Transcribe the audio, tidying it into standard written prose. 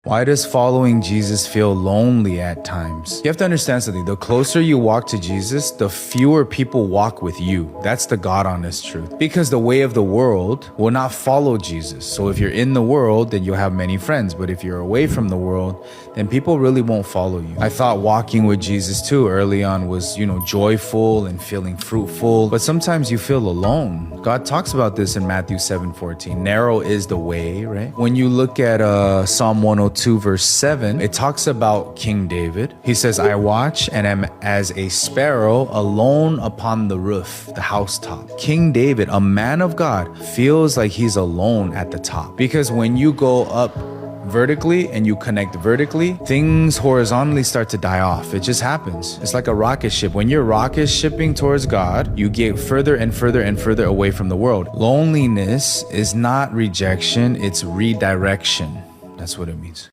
Why does following Jesus feel lonely at times? You have to understand something. The closer you walk to Jesus, the fewer people walk with you. That's the God honest truth. Because the way of the world will not follow Jesus. So if you're in the world, then you'll have many friends. But if you're away from the world, then people really won't follow you. I thought walking with Jesus too early on was, joyful and feeling fruitful. But sometimes you feel alone. God talks about this in Matthew 7:14. Narrow is the way, right? When you look at Psalm 102, verse 7, it talks about King David. He says, I watch and am as a sparrow alone upon the roof, the housetop. King David, a man of God, feels like he's alone at the top. Because when you go up vertically and you connect vertically, things horizontally start to die off. It just happens. It's like a rocket ship. When you're rocket shipping towards God, you get further and further and further away from the world. Loneliness is not rejection, it's redirection. That's what it means.